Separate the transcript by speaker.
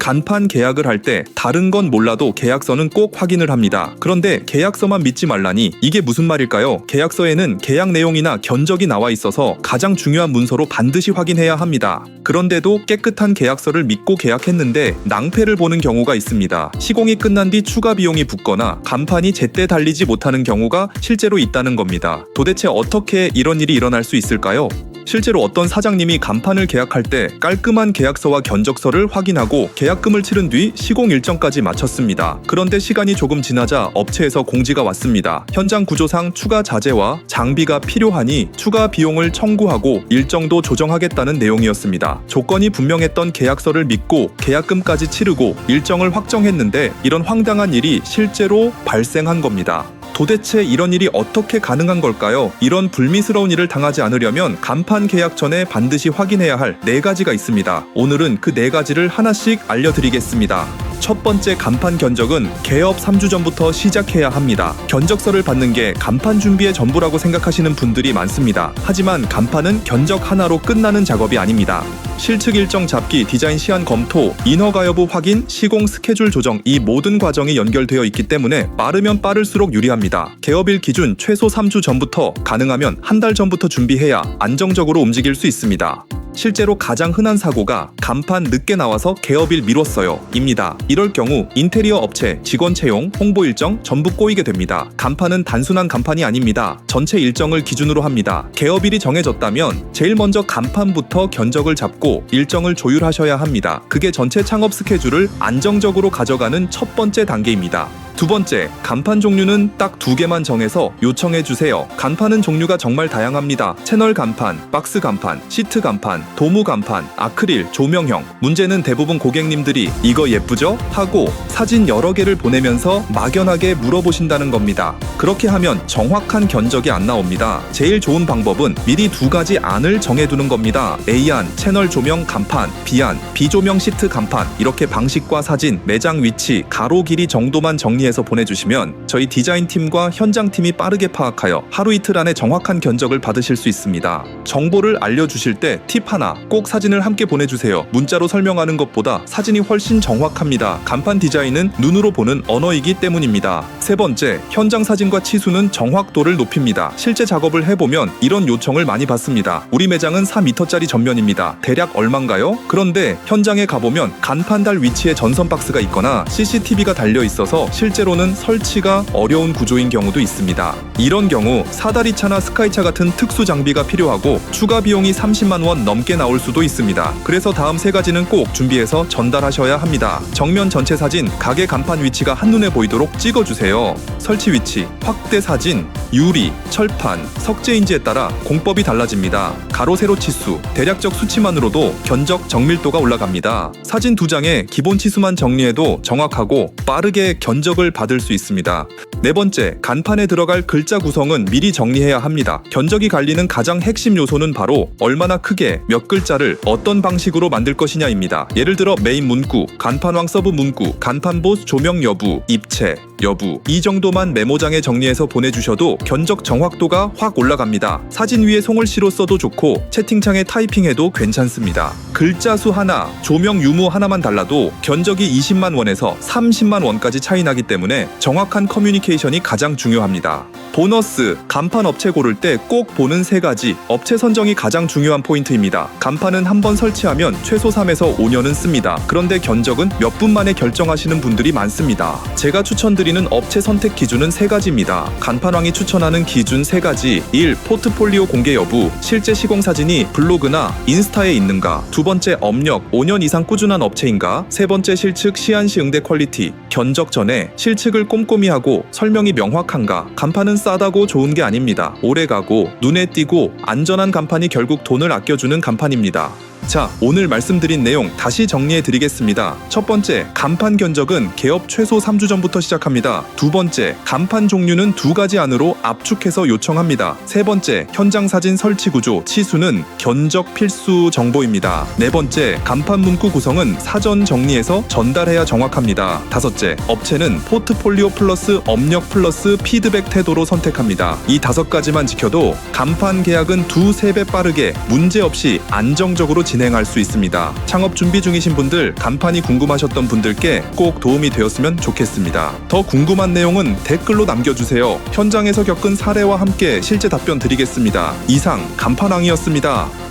Speaker 1: 간판 계약을 할 때 다른 건 몰라도 계약서는 꼭 확인을 합니다. 그런데 계약서만 믿지 말라니 이게 무슨 말일까요? 계약서에는 계약 내용이나 견적이 나와 있어서 가장 중요한 문서로 반드시 확인해야 합니다. 그런데도 깨끗한 계약서를 믿고 계약했는데 낭패를 보는 경우가 있습니다. 시공이 끝난 뒤 추가 비용이 붙거나 간판이 제때 달리지 못하는 경우가 실제로 있다는 겁니다. 도대체 어떻게 이런 일이 일어날 수 있을까요? 실제로 어떤 사장님이 간판을 계약할 때 깔끔한 계약서와 견적서를 확인하고 계약금을 치른 뒤 시공 일정까지 마쳤습니다. 그런데 시간이 조금 지나자 업체에서 공지가 왔습니다. 현장 구조상 추가 자재와 장비가 필요하니 추가 비용을 청구하고 일정도 조정하겠다는 내용이었습니다. 조건이 분명했던 계약서를 믿고 계약금까지 치르고 일정을 확정했는데 이런 황당한 일이 실제로 발생한 겁니다. 도대체 이런 일이 어떻게 가능한 걸까요? 이런 불미스러운 일을 당하지 않으려면 간판 계약 전에 반드시 확인해야 할 4가지가 있습니다. 오늘은 그 4가지를 하나씩 알려드리겠습니다. 첫 번째 간판 견적은 개업 3주 전부터 시작해야 합니다. 견적서를 받는 게 간판 준비의 전부라고 생각하시는 분들이 많습니다. 하지만 간판은 견적 하나로 끝나는 작업이 아닙니다. 실측 일정 잡기, 디자인 시안 검토, 인허가 여부 확인, 시공 스케줄 조정 이 모든 과정이 연결되어 있기 때문에 빠르면 빠를수록 유리합니다. 개업일 기준 최소 3주 전부터, 가능하면 한 달 전부터 준비해야 안정적으로 움직일 수 있습니다. 실제로 가장 흔한 사고가 간판 늦게 나와서 개업일 미뤘어요 입니다. 이럴 경우 인테리어 업체, 직원 채용, 홍보 일정 전부 꼬이게 됩니다. 간판은 단순한 간판이 아닙니다. 전체 일정을 기준으로 합니다. 개업일이 정해졌다면 제일 먼저 간판부터 견적을 잡고 일정을 조율하셔야 합니다. 그게 전체 창업 스케줄을 안정적으로 가져가는 첫 번째 단계입니다. 두 번째, 간판 종류는 딱 2개만 정해서 요청해주세요. 간판은 종류가 정말 다양합니다. 채널 간판, 박스 간판, 시트 간판, 도무 간판, 아크릴, 조명형. 문제는 대부분 고객님들이 이거 예쁘죠? 하고 사진 여러 개를 보내면서 막연하게 물어보신다는 겁니다. 그렇게 하면 정확한 견적이 안 나옵니다. 제일 좋은 방법은 미리 2가지 안을 정해두는 겁니다. A안, 채널 조명 간판, B안, 비조명 시트 간판. 이렇게 방식과 사진, 매장 위치, 가로 길이 정도만 정리해서 보내주시면 저희 디자인팀과 현장팀이 빠르게 파악하여 하루 이틀 안에 정확한 견적을 받으실 수 있습니다. 정보를 알려주실 때 팁 하나, 꼭 사진을 함께 보내주세요. 문자로 설명하는 것보다 사진이 훨씬 정확합니다. 간판 디자인은 눈으로 보는 언어이기 때문입니다. 세 번째, 현장 사진과 치수는 정확도를 높입니다. 실제 작업을 해보면 이런 요청을 많이 받습니다. 우리 매장은 4m짜리 전면입니다. 대략 얼만가요? 그런데 현장에 가보면 간판 달 위치에 전선 박스가 있거나 CCTV가 달려 있어서 실제로는 설치가 어려운 구조인 경우도 있습니다. 이런 경우 사다리차나 스카이차 같은 특수 장비가 필요하고 추가 비용이 30만 원 넘게 나올 수도 있습니다. 그래서 다음 3가지는 꼭 준비해서 전달하셔야 합니다. 정면 전체 사진, 가게 간판 위치가 한눈에 보이도록 찍어주세요. 설치 위치, 확대 사진, 유리, 철판, 석재인지에 따라 공법이 달라집니다. 가로 세로 치수, 대략적 수치만으로도 견적 정밀도가 올라갑니다. 사진 2장에 기본 치수만 정리해도 정확하고 빠르게 견적을 받을 수 있습니다. 네 번째, 간판에 들어갈 글자 구성은 미리 정리해야 합니다. 견적이 갈리는 가장 핵심 요소는 바로 얼마나 크게 몇 글자를 어떤 방식으로 만들 것이냐입니다. 예를 들어 메인 문구, 간판왕 서브 문구, 간판보스 조명 여부, 입체 여부 이 정도만 메모장에 정리해서 보내주셔도 견적 정확도가 확 올라갑니다. 사진 위에 송글씨로 써도 좋고 채팅창에 타이핑해도 괜찮습니다. 글자 수 하나, 조명 유무 하나만 달라도 견적이 20만 원에서 30만 원까지 차이 나기 때문에 정확한 커뮤니케이션이 가장 중요합니다. 보너스, 간판 업체 고를 때 꼭 보는 3가지, 업체 선정이 가장 중요한 포인트입니다. 간판은 한번 설치하면 최소 3에서 5년은 씁니다. 그런데 견적은 몇 분 만에 결정하시는 분들이 많습니다. 제가 추천드리는 업체 선택 기준은 3가지입니다. 간판왕이 추천하는 기준 3가지. 1. 포트폴리오 공개 여부, 실제 시공 사진이 블로그나 인스타에 있는가. 2번째, 업력, 5년 이상 꾸준한 업체인가. 3번째, 실측 시안 시 응대 퀄리티, 견적 전에 실측을 꼼꼼히 하고 설명이 명확한가. 간판은 싸다고 좋은 게 아닙니다. 오래가고 눈에 띄고 안전한 간판이 결국 돈을 아껴주는 간판입니다. 자, 오늘 말씀드린 내용 다시 정리해 드리겠습니다. 첫 번째, 간판 견적은 개업 최소 3주 전부터 시작합니다. 두 번째, 간판 종류는 2가지 안으로 압축해서 요청합니다. 세 번째, 현장 사진 설치 구조, 치수는 견적 필수 정보입니다. 네 번째, 간판 문구 구성은 사전 정리해서 전달해야 정확합니다. 다섯째, 업체는 포트폴리오 플러스 업력 플러스 피드백 태도로 선택합니다. 이 5가지만 지켜도 간판 계약은 2~3배 빠르게 문제없이 안정적으로 진행됩니다. 진행할 수 있습니다. 창업 준비 중이신 분들, 간판이 궁금하셨던 분들께 꼭 도움이 되었으면 좋겠습니다. 더 궁금한 내용은 댓글로 남겨주세요. 현장에서 겪은 사례와 함께 실제 답변 드리겠습니다. 이상 간판왕이었습니다.